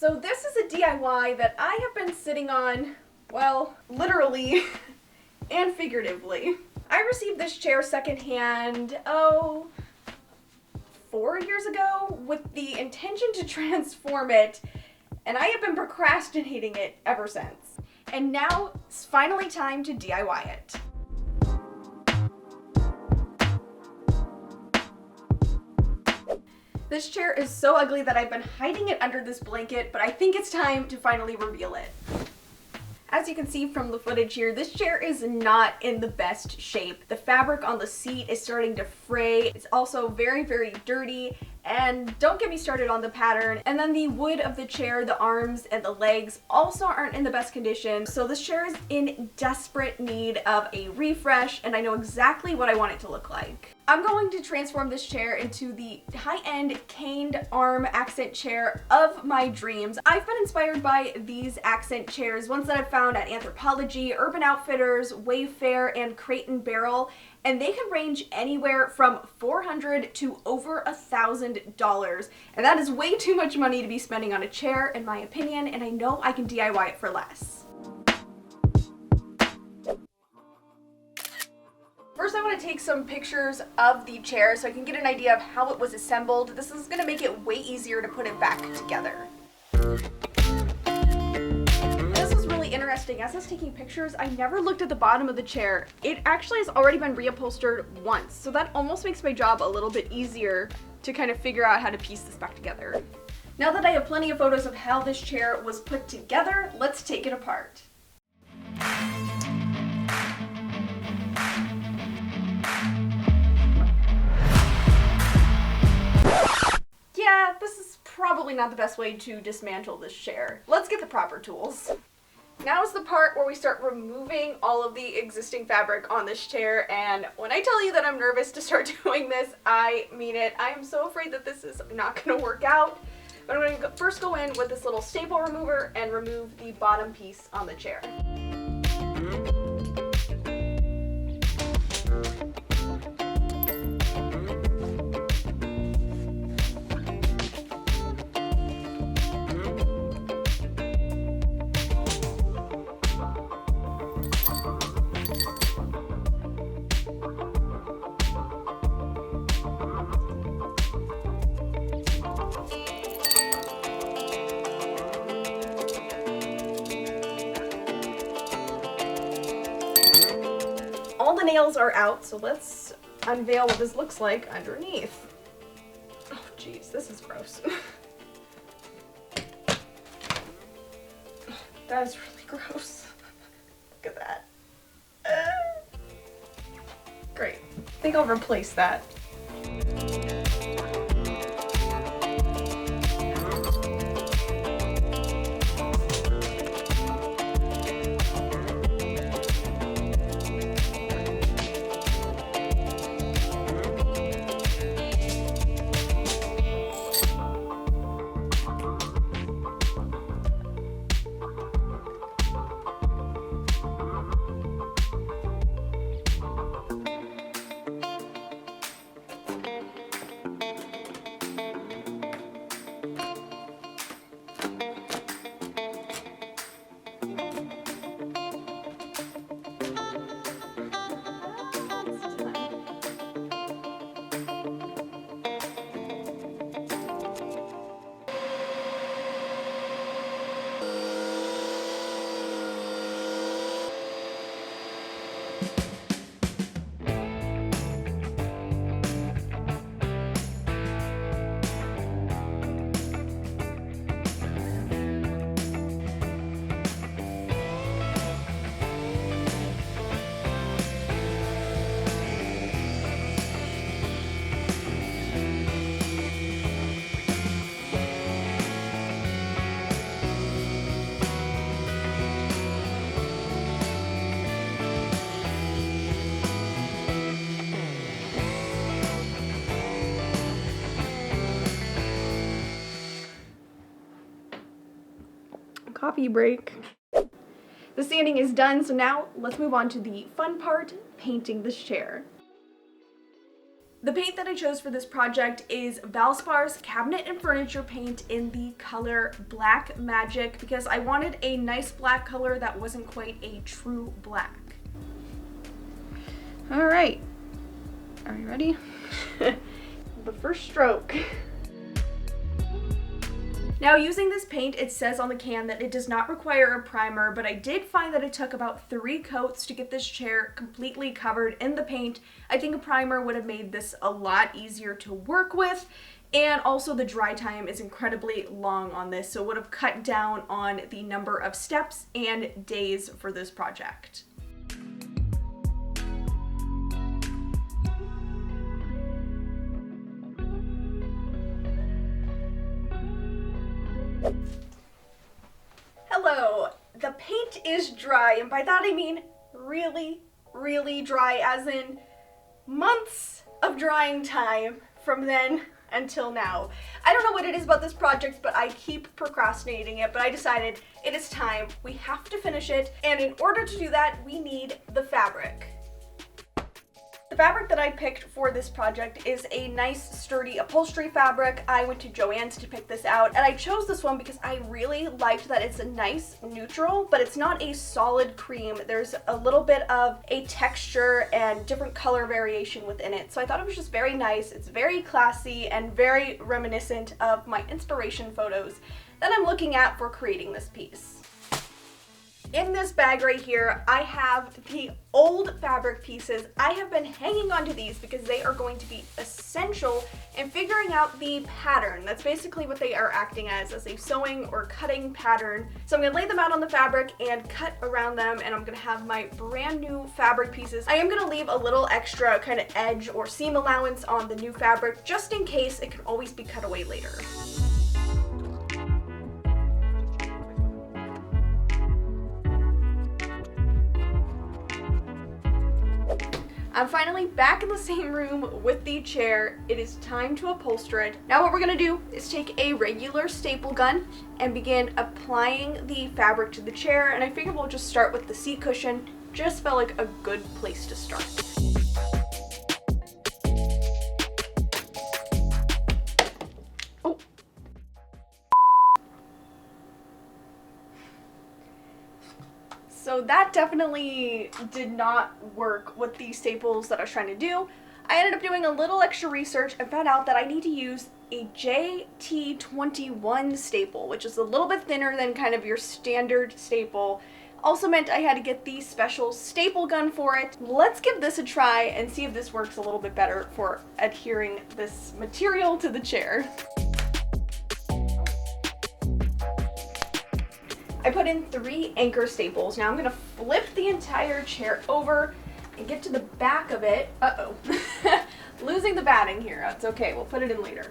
So this is a DIY that I have been sitting on, well, literally and figuratively. I received this chair secondhand, 4 years ago with the intention to transform it, and I have been procrastinating it ever since. And now it's finally time to DIY it. This chair is so ugly that I've been hiding it under this blanket, but I think it's time to finally reveal it. As you can see from the footage here, this chair is not in the best shape. The fabric on the seat is starting to fray. It's also very, very dirty, and don't get me started on the pattern. And then the wood of the chair, the arms and the legs also aren't in the best condition. So this chair is in desperate need of a refresh, and I know exactly what I want it to look like. I'm going to transform this chair into the high-end caned arm accent chair of my dreams. I've been inspired by these accent chairs, ones that I've found at Anthropologie, Urban Outfitters, Wayfair, and Crate and Barrel, and they can range anywhere from $400 to over $1,000. And that is way too much money to be spending on a chair, in my opinion, and I know I can DIY it for less. First, I want to take some pictures of the chair so I can get an idea of how it was assembled. This is going to make it way easier to put it back together. This is really interesting. As I was taking pictures, I never looked at the bottom of the chair. It actually has already been reupholstered once, so that almost makes my job a little bit easier to kind of figure out how to piece this back together. Now that I have plenty of photos of how this chair was put together, let's take it apart. Yeah, this is probably not the best way to dismantle this chair. Let's get the proper tools. Now is the part where we start removing all of the existing fabric on this chair, and when I tell you that I'm nervous to start doing this, I mean it. I am so afraid that this is not going to work out, but I'm going to first go in with this little staple remover and remove the bottom piece on the chair. All the nails are out, so let's unveil what this looks like underneath. Oh geez, this is gross. That is really gross. Look at that. Great. I think I'll replace that. Coffee break. The sanding is done, so now let's move on to the fun part, painting this chair. The paint that I chose for this project is Valspar's cabinet and furniture paint in the color Black Magic because I wanted a nice black color that wasn't quite a true black. All right, are you ready? The first stroke. Now, using this paint, it says on the can that it does not require a primer, but I did find that it took about 3 coats to get this chair completely covered in the paint. I think a primer would have made this a lot easier to work with, and also the dry time is incredibly long on this, so it would have cut down on the number of steps and days for this project. Hello, the paint is dry, and by that I mean really, really dry, as in months of drying time from then until now. I don't know what it is about this project, but I keep procrastinating it, but I decided it is time. We have to finish it, and in order to do that, we need the fabric. The fabric that I picked for this project is a nice sturdy upholstery fabric. I went to Joann's to pick this out, and I chose this one because I really liked that it's a nice neutral, but it's not a solid cream. There's a little bit of a texture and different color variation within it, so I thought it was just very nice. It's very classy and very reminiscent of my inspiration photos that I'm looking at for creating this piece. In this bag right here, I have the old fabric pieces. I have been hanging on to these because they are going to be essential in figuring out the pattern. That's basically what they are acting as a sewing or cutting pattern. So I'm gonna lay them out on the fabric and cut around them, and I'm gonna have my brand new fabric pieces. I am gonna leave a little extra kind of edge or seam allowance on the new fabric just in case it can always be cut away later. I'm finally back in the same room with the chair. It is time to upholster it. Now what we're gonna do is take a regular staple gun and begin applying the fabric to the chair, and I figured we'll just start with the seat cushion. Just felt like a good place to start. Oh. So that definitely did not work with the staples that I was trying to do. I ended up doing a little extra research and found out that I need to use a JT21 staple, which is a little bit thinner than kind of your standard staple. Also meant I had to get the special staple gun for it. Let's give this a try and see if this works a little bit better for adhering this material to the chair. I put in 3 anchor staples. Now I'm gonna flip the entire chair over and get to the back of it. Uh-oh. Losing the batting here. That's okay, we'll put it in later.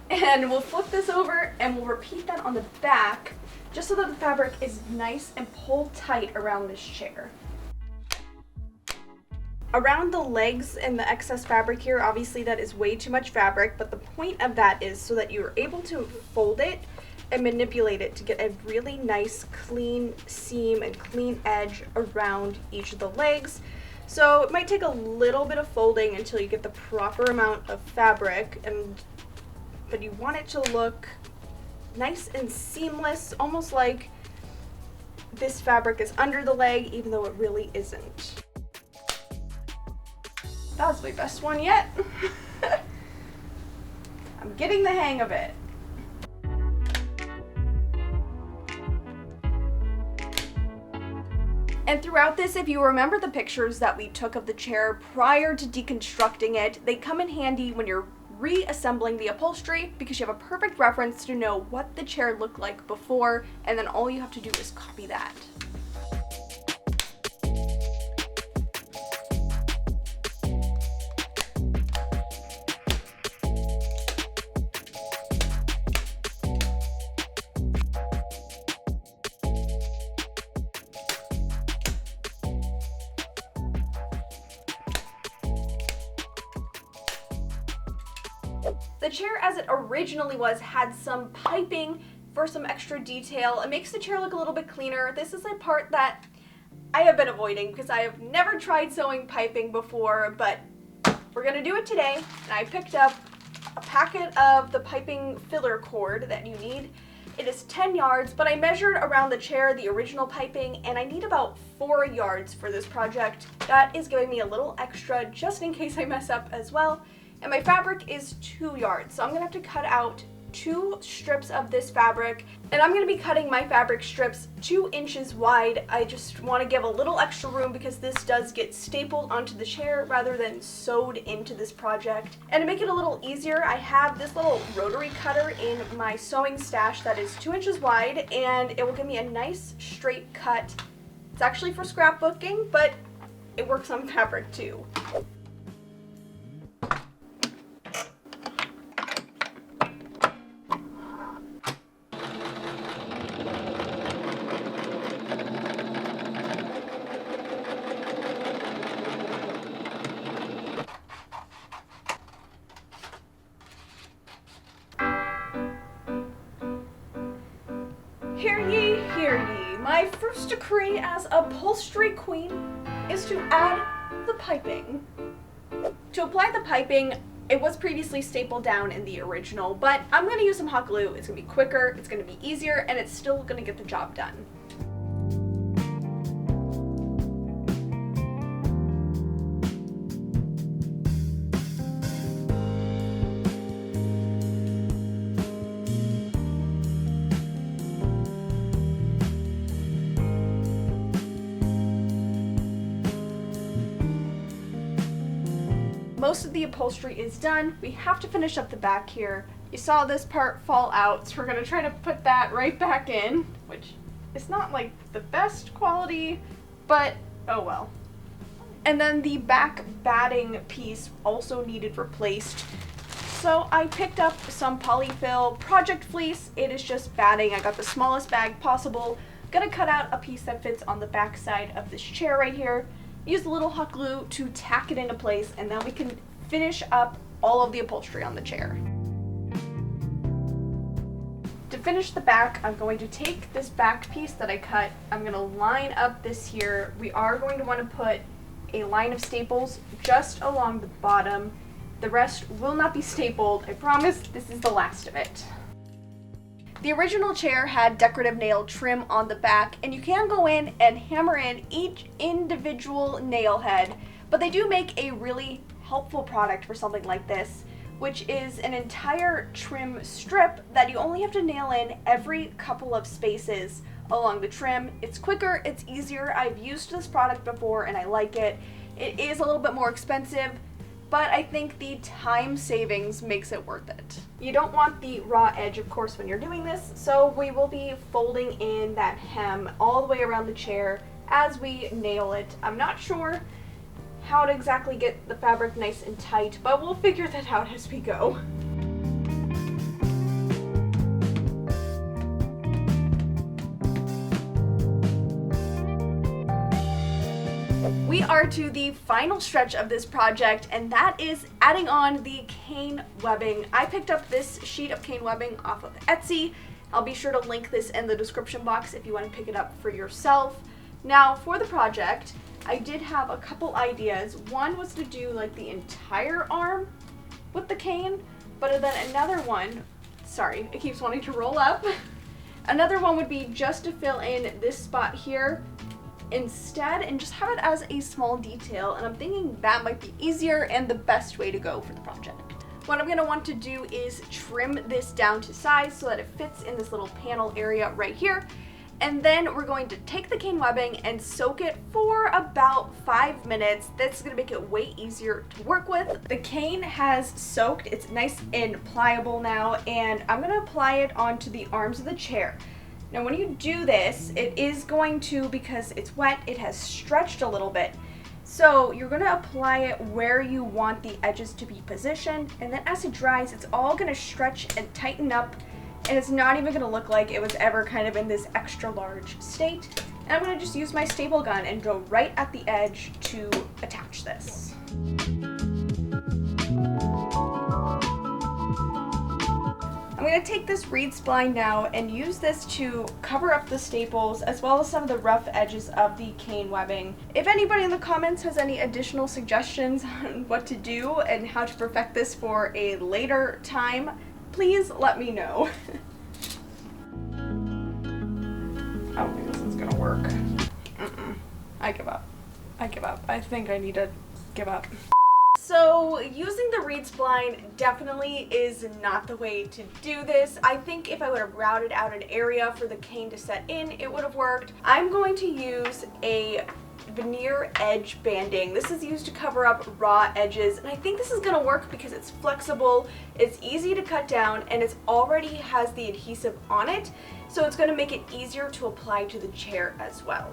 And we'll flip this over and we'll repeat that on the back just so that the fabric is nice and pulled tight around this chair. Around the legs and the excess fabric here, obviously that is way too much fabric, but the point of that is so that you're able to fold it and manipulate it to get a really nice clean seam and clean edge around each of the legs. So it might take a little bit of folding until you get the proper amount of fabric, but you want it to look nice and seamless, almost like this fabric is under the leg even though it really isn't. That was my best one yet. I'm getting the hang of it. And throughout this, if you remember the pictures that we took of the chair prior to deconstructing it, they come in handy when you're reassembling the upholstery because you have a perfect reference to know what the chair looked like before, and then all you have to do is copy that. The chair as it originally was had some piping for some extra detail. It makes the chair look a little bit cleaner. This is a part that I have been avoiding because I have never tried sewing piping before, but we're gonna do it today, and I picked up a packet of the piping filler cord that you need. It is 10 yards, but I measured around the chair the original piping, and I need about 4 yards for this project. That is giving me a little extra just in case I mess up as well. And my fabric is 2 yards, so I'm gonna have to cut out 2 strips of this fabric, and I'm going to be cutting my fabric strips 2 inches wide. I just want to give a little extra room because this does get stapled onto the chair rather than sewed into this project. And to make it a little easier, I have this little rotary cutter in my sewing stash that is 2 inches wide, and it will give me a nice straight cut. It's actually for scrapbooking, but it works on fabric too. Hear ye, my first decree as upholstery queen is to add the piping. To apply the piping, it was previously stapled down in the original, but I'm going to use some hot glue. It's going to be quicker, it's going to be easier, and it's still going to get the job done. Most of the upholstery is done. We have to finish up the back here. You saw this part fall out, so we're gonna try to put that right back in, which is not like the best quality, but oh well. And then the back batting piece also needed replaced. So I picked up some polyfill project fleece. It is just batting. I got the smallest bag possible. Gonna cut out a piece that fits on the back side of this chair right here. Use a little hot glue to tack it into place, and then we can finish up all of the upholstery on the chair. To finish the back, I'm going to take this back piece that I cut. I'm going to line up this here. We are going to want to put a line of staples just along the bottom. The rest will not be stapled. I promise this is the last of it. The original chair had decorative nail trim on the back, and you can go in and hammer in each individual nail head, but they do make a really helpful product for something like this, which is an entire trim strip that you only have to nail in every couple of spaces along the trim. It's quicker, it's easier. I've used this product before and I like it. It is a little bit more expensive, but I think the time savings makes it worth it. You don't want the raw edge, of course, when you're doing this, so we will be folding in that hem all the way around the chair as we nail it. I'm not sure how to exactly get the fabric nice and tight, but we'll figure that out as we go. We are to the final stretch of this project, and that is adding on the cane webbing. I picked up this sheet of cane webbing off of Etsy. I'll be sure to link this in the description box if you want to pick it up for yourself. Now, for the project, I did have a couple ideas. One was to do like the entire arm with the cane, but then another one, sorry, it keeps wanting to roll up. Another one would be just to fill in this spot here instead and just have it as a small detail, and I'm thinking that might be easier and the best way to go for the project. What I'm going to want to do is trim this down to size so that it fits in this little panel area right here, and then we're going to take the cane webbing and soak it for about 5 minutes. That's going to make it way easier to work with. The cane has soaked, it's nice and pliable now, and I'm going to apply it onto the arms of the chair. Now when you do this, it is going to, because it's wet, it has stretched a little bit. So you're going to apply it where you want the edges to be positioned, and then as it dries, it's all going to stretch and tighten up, and it's not even going to look like it was ever kind of in this extra large state. And I'm going to just use my staple gun and go right at the edge to attach this. I'm going to take this reed spline now and use this to cover up the staples as well as some of the rough edges of the cane webbing. If anybody in the comments has any additional suggestions on what to do and how to perfect this for a later time, please let me know. I don't think this is gonna work. I give up. I give up. I think I need to give up. So using the reed spline definitely is not the way to do this. I think if I would have routed out an area for the cane to set in, it would have worked. I'm going to use a veneer edge banding. This is used to cover up raw edges, and I think this is going to work because it's flexible, it's easy to cut down, and it already has the adhesive on it, so it's going to make it easier to apply to the chair as well.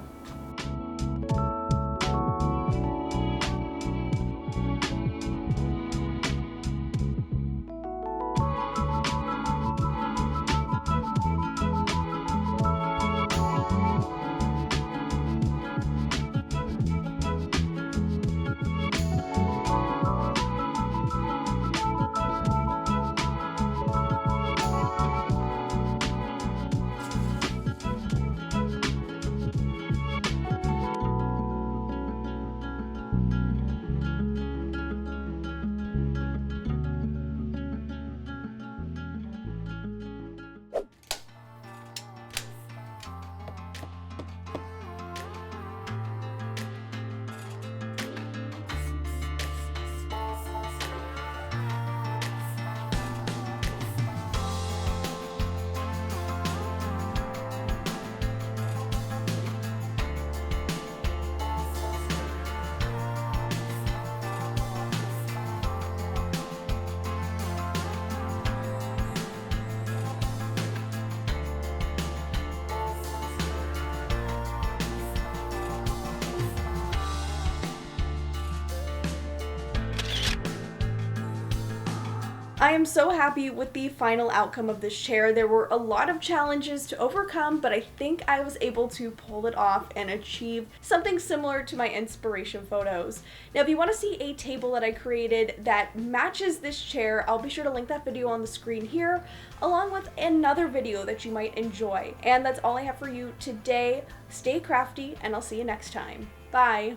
I am so happy with the final outcome of this chair. There were a lot of challenges to overcome, but I think I was able to pull it off and achieve something similar to my inspiration photos. Now, if you want to see a table that I created that matches this chair, I'll be sure to link that video on the screen here, along with another video that you might enjoy. And that's all I have for you today. Stay crafty, and I'll see you next time. Bye!